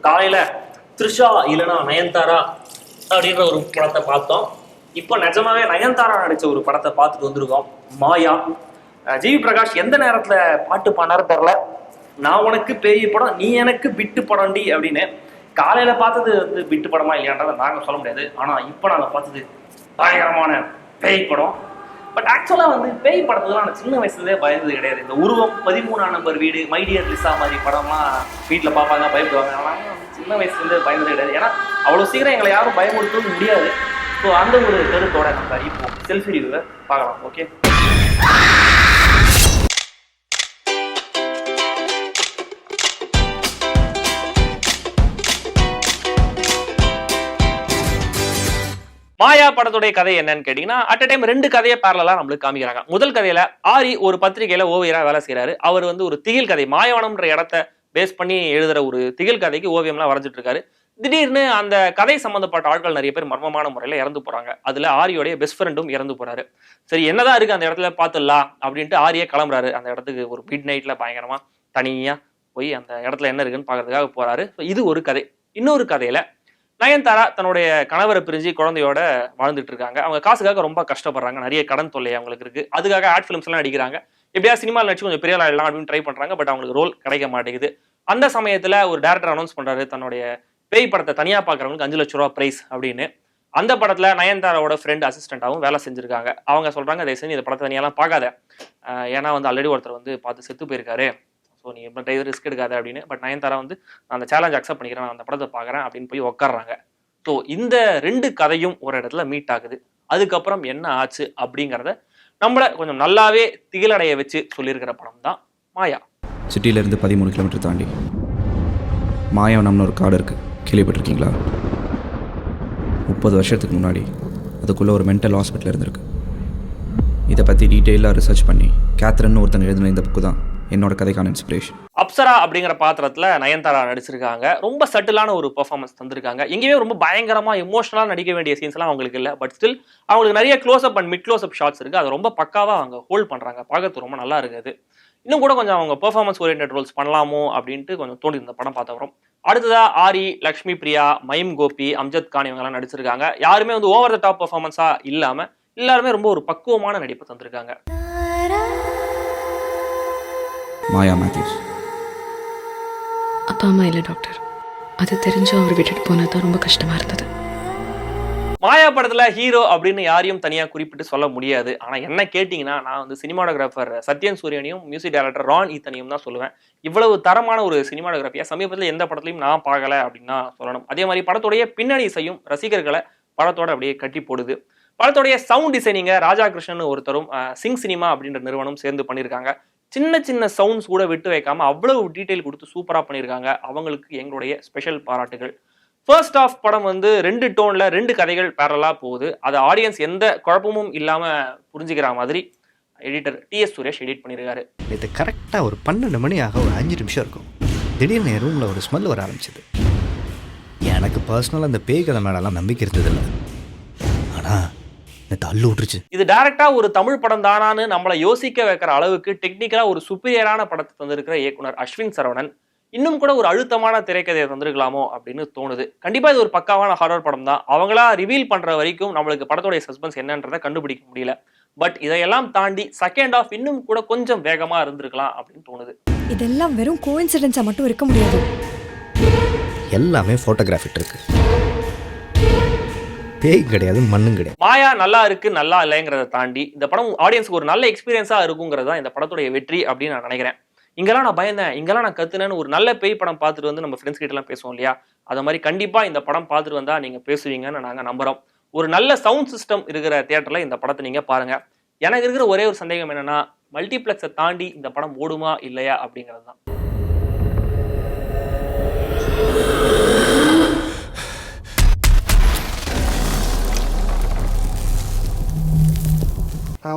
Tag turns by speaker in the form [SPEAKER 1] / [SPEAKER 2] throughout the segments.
[SPEAKER 1] காலையில த்ரிஷா இல்லைன்னா நயன்தாரா அப்படின்ற ஒரு படத்தை பார்த்தோம். இப்போ நிஜமாவே நயன்தாரா நடிச்ச ஒரு படத்தை பார்த்துட்டு வந்திருக்கோம், மாயா. ஜிவி பிரகாஷ் எந்த நேரத்துல பாட்டு பாடினாரு தெரியல. நான் உனக்கு பேய் படம், நீ எனக்கு விட்டு படம்டி அப்படின்னு. காலையில பார்த்தது வந்து விட்டு படமா இல்லையான்றதை நாங்க சொல்ல முடியாது. ஆனா இப்போ நாங்க பார்த்தது பயங்கரமான பேய் படம். பட் ஆக்சுவலாக வந்து பேய் படத்துலாம் நான் சின்ன வயசுலேயே பயந்தது கிடையாது. இந்த உருவம், 13ஆம் நம்பர் வீடு, மைடியர் லிசா மாதிரி படம்லாம் வீட்டில் பார்ப்பாங்க, பயப்படுவாங்க. ஆனால் சின்ன வயசுலேருந்து பயந்தது கிடையாது. ஏன்னா அவ்வளோ சீக்கிரம் எங்களை யாரும் பயமுறுத்தவும் முடியாது. ஸோ அந்த ஒரு கருத்தோட நம்ம இப்போ செல்ஃபி ரிவ்யூவை பார்க்கலாம். ஓகே, மாயா படத்துடைய கதை என்னன்னு கேட்டீங்கன்னா, அட் அ டைம் 2 கதையை பேரலா நம்மளுக்கு காமிக்கிறாங்க. முதல் கதையில ஆரி ஒரு பத்திரிகையில ஓவியரா வேலை செய்யறாரு. அவர் வந்து ஒரு திகில் கதை, மாயவனம்ன்ற இடத்தை பேஸ் பண்ணி எழுதுற ஒரு திகில் கதைக்கு ஓவியம்லாம் வரைஞ்சிட்டு இருக்காரு. திடீர்னு அந்த கதை சம்பந்தப்பட்ட ஆட்கள் நிறைய பேர் மர்மமான முறையில இறந்து போறாங்க. அதுல ஆரியோடைய பெஸ்ட் ஃப்ரெண்டும் இறந்து போறாரு. சரி, என்னதான் இருக்கு அந்த இடத்துல பாத்துடலாம் அப்படின்ட்டு ஆரியே கிளம்புறாரு. அந்த இடத்துக்கு ஒரு மிட் நைட்ல பயங்கரமா தனியா போய் அந்த இடத்துல என்ன இருக்குன்னு பாக்குறதுக்காக போறாரு. இது ஒரு கதை. இன்னொரு கதையில நயன்தாரா தன்னுடைய கணவரை பிரிஞ்சு குழந்தையோட வாழ்ந்துட்டு இருக்காங்க. அவங்க காசுக்காக ரொம்ப கஷ்டப்படுறாங்க. நிறைய கடன் தொல்லை அவங்களுக்கு இருக்கு. அதுக்காக ஆட் ஃபிலிம்ஸ் எல்லாம் நடிக்கிறாங்க. எப்படியா சினிமாவில் நடிச்சு கொஞ்சம் பெரிய ஆயிடலாம் அப்படின்னு ட்ரை பண்றாங்க. பட் அவங்களுக்கு ரோல் கிடைக்க மாட்டேங்குது. அந்த சமயத்துல ஒரு டேரக்டர் அனௌன்ஸ் பண்றாரு, தன்னுடைய பேய் படத்தை தனியா பாக்குறவங்களுக்கு 5 லட்சம் ரூபாய் பிரைஸ் அப்படின்னு. அந்த படத்துல நயன்தாராவோட ஃப்ரெண்ட் அசிஸ்டண்டாவும் வேலை செஞ்சிருக்காங்க. அவங்க சொல்றாங்க, தயவு செஞ்சு இந்த படத்தை தனியாலாம் பார்க்காத, ஏன்னா வந்து ஆல்ரெடி ஒருத்தர் வந்து பார்த்து செத்து போயிருக்காரு. ஸோ நீ இப்போ ரிஸ்க் எடுக்காத அப்படின்னு. பட் நயன்தாரா வந்து நான் அந்த சேலஞ்ச் அக்செப்ட் பண்ணிக்கிறேன், நான் அந்த படத்தை பார்க்குறேன் அப்படின்னு போய் உட்காடுறாங்க. ஸோ இந்த 2 கதையும் ஒரு இடத்துல மீட் ஆகுது. அதுக்கப்புறம் என்ன ஆச்சு அப்படிங்கிறத நம்மள கொஞ்சம் நல்லாவே திகிலடைய வச்சு சொல்லியிருக்கிற படம் தான் மாயா.
[SPEAKER 2] சிட்டியிலேருந்து 13 கிலோமீட்டர் தாண்டி மாயவனம்னு ஒரு காடு இருக்குது, கேள்விப்பட்டிருக்கீங்களா? 30 வருஷத்துக்கு முன்னாடி அதுக்குள்ளே ஒரு மென்டல் ஹாஸ்பிட்டல் இருந்திருக்கு. இதை பற்றி டீட்டெயிலாக ரிசர்ச் பண்ணி கேத்ரின்னு ஒருத்தங்க எழுதின இந்த புக்கு தான் என்னோட கதைக்கான இன்ஸ்பிரேஷன்.
[SPEAKER 1] அப்சரா அப்படிங்கிற பாத்திரத்துல நயன்தாரா நடிச்சிருக்காங்க. ரொம்ப சட்டிலான ஒரு பெர்ஃபார்மன்ஸ் தந்திருக்காங்க. எங்கேயுமே ரொம்ப பயங்கரமா எமோஷனலா நடிக்க வேண்டிய சீன்ஸ் எல்லாம் அவங்களுக்கு இல்லை. பட் ஸ்டில் அவங்களுக்கு நிறைய close up and mid close up shots இருக்கு. அது ரொம்ப பக்காவா அவங்க ஹோல்ட் பண்றாங்க. பார்க்கறது ரொம்ப நல்லா இருக்குது. இன்னும் கூட கொஞ்சம் அவங்க பெர்ஃபார்மன்ஸ் ஓரியன்டட் ரோல்ஸ் பண்ணலாமோ அப்படின்ட்டு கொஞ்சம் தோணி இந்த படம் பார்த்த வரும். அடுத்ததா ஆரி, லக்ஷ்மி பிரியா, மைம் கோபி, அம்ஜத் கான் இவங்க எல்லாம் நடிச்சிருக்காங்க. யாருமே வந்து ஓவர் த டாப் பெர்ஃபார்மன்ஸா இல்லாம எல்லாருமே ரொம்ப ஒரு பக்குவமான நடிப்பு தந்திருக்காங்க.
[SPEAKER 2] மாயா மேத்யூஸ்
[SPEAKER 3] அப்பா அம்மா இல்லை டாக்டர், அது தெரிஞ்சும் அவர் விட்டுட்டு போனது தான் ரொம்ப கஷ்டமா இருந்தது.
[SPEAKER 1] மாயா படத்துல ஹீரோ அப்படின்னு யாரையும் தனியா குறிப்பிட்டு சொல்ல முடியாது. ஆனா என்ன கேட்டீங்கன்னா, நான் வந்து சினிமாடோகிராஃபர் சத்யன் சூரியனையும் மியூசிக் டைரக்டர் ரான் ஈத்தனையும் தான் சொல்லுவேன். இவ்வளவு தரமான ஒரு சினிமாடோகிராஃபியா சமீபத்தில் எந்த படத்துலையும் நான் பார்க்கல அப்படின்னு தான் சொல்லணும். அதே மாதிரி படத்துடைய பின்னணி இசையும் ரசிகர்களை படத்தோட அப்படியே கட்டி போடுது. படத்துடைய சவுண்ட் டிசைனிங்க ராஜா கிருஷ்ணன் ஒருத்தரும் சிங் சினிமா அப்படின்ற நிறுவனம் சேர்ந்து பண்ணியிருக்காங்க. சின்ன சின்ன சவுண்ட்ஸ் கூட விட்டு வைக்காம அவ்வளவு டீட்டெயில் கொடுத்து சூப்பரா பண்ணியிருக்காங்க. அவங்களுக்கு எங்களுடைய ஸ்பெஷல் பாராட்டுகள். ஃபர்ஸ்ட் ஆஃப் படம் வந்து 2 டோன்ல 2 கதைகள் பேரலா போகுது. அது ஆடியன்ஸ் எந்த குழப்பமும் இல்லாம புரிஞ்சுக்கிற மாதிரி எடிட்டர் டிஎஸ் சுரேஷ் எடிட் பண்ணியிருக்காரு.
[SPEAKER 4] இது கரெக்டாக ஒரு 12 மணி ஆக ஒரு 5 நிமிஷம் இருக்கும். திடீர்னு என் ரூமில் ஒரு ஸ்மெல் வர ஆரம்பிச்சது. எனக்கு பர்சனலாக அந்த பேய் கதை மேலெல்லாம் நம்பிக்கை இருந்ததில்லை. ஆனால் தள்ளு விட்டுருச்சு.
[SPEAKER 1] இது டைரக்டா ஒரு தமிழ் படம் தானான்னு நம்மளை யோசிக்க வைக்கிற அளவுக்கு டெக்னிக்கலா ஒரு சுப்பீரியரான படத்தை தந்திருக்கிற இயக்குனர் அஸ்வின் சரவணன் இன்னும் கூட ஒரு அழுத்தமான திரைக்கதையை தந்திருக்கலாமோ அப்படின்னு தோணுது. கண்டிப்பா இது ஒரு பக்காவான ஹாரர் படம் தான். அவங்களா ரிவீல் பண்ற வரைக்கும் நம்மளுக்கு படத்தோடைய சஸ்பென்ஸ் என்னன்றதை கண்டுபிடிக்க முடியல. பட் இதையெல்லாம் தாண்டி செகண்ட் ஆஃப் இன்னும் கூட கொஞ்சம் வேகமா இருந்திருக்கலாம் அப்படின்னு தோணுது.
[SPEAKER 5] இதெல்லாம் வெறும் கோஇன்சிடென்ஸா மட்டும் இருக்க முடியாது.
[SPEAKER 4] எல்லாமே போட்டோகிராஃபிட் இருக்கு, பேய் கிடையாது, மண்ணும் கிடையாது.
[SPEAKER 1] மாயா நல்லா இருக்கு நல்லா இல்லைங்கிறத தாண்டி இந்த படம் ஆடியன்ஸ்க்கு ஒரு நல்ல எக்ஸ்பீரியன்ஸா இருக்குங்கிறது தான் இந்த படத்துடைய வெற்றி அப்படின்னு நான் நினைக்கிறேன். இங்கெல்லாம் நான் பயந்தேன், இங்கெல்லாம் நான் கத்துனேன்னு ஒரு நல்ல பேய் படம் பார்த்துட்டு வந்து நம்ம ஃப்ரெண்ட்ஸ் கிட்ட எல்லாம் பேசுவோம் இல்லையா, அது மாதிரி கண்டிப்பா இந்த படம் பார்த்துட்டு வந்தா நீங்க பேசுவீங்கன்னு நாங்க நம்புறோம். ஒரு நல்ல சவுண்ட் சிஸ்டம் இருக்கிற தியேட்டர்ல இந்த படத்தை நீங்க பாருங்க. எனக்கு இருக்கிற ஒரே ஒரு சந்தேகம் என்னன்னா, மல்டிபிளெக்ஸை தாண்டி இந்த படம் ஓடுமா இல்லையா அப்படிங்கிறது தான்.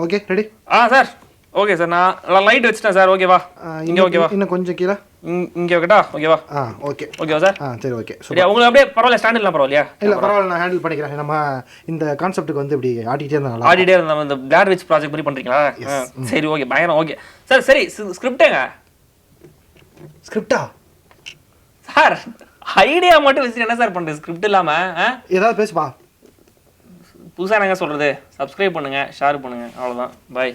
[SPEAKER 6] Okay ready.
[SPEAKER 1] Sir okay sir, நான் லைட் வச்சிட்டேன் சார். ஓகேவா? இங்க ஓகேவா?
[SPEAKER 6] இன்னும் கொஞ்சம் கீழே
[SPEAKER 1] இங்க வைக்கட்டா? ஓகேவா?
[SPEAKER 6] ஓகே
[SPEAKER 1] ஓகேவா சார்?
[SPEAKER 6] சரி ஓகே.
[SPEAKER 1] சரியா, உங்களுக்கு அப்படியே பரவாயில்ல, ஸ்டாண்ட் இல்ல பரவாயில்லையா?
[SPEAKER 6] இல்ல பரவாயில்ல, நான் ஹேண்டில் பண்ணிக்கிறேன். நம்ம இந்த கான்செப்ட்டுக்கு வந்து இப்படி ஆடிட்டே இருந்தாங்க.
[SPEAKER 1] ஆடிட்டே இருந்தா இந்த பிளாட் விச் ப்ராஜெக்ட் மாதிரி பண்றீங்களா? சரி ஓகே, பயங்கரம். Okay sir. சரி, ஸ்கிரிப்டேங்க.
[SPEAKER 6] ஸ்கிரிப்டா
[SPEAKER 1] சார் ஐடியா மட்டும் வச்சுட்டு என்ன சார் பண்றது ஸ்கிரிப்ட் இல்லாம?
[SPEAKER 6] ஏதாவது பேசுப்பா.
[SPEAKER 1] புதுசா என்னங்க சொல்றது? சப்ஸ்கிரைப் பண்ணுங்க, ஷேர் பண்ணுங்க, அவ்வளவுதான். பாய்.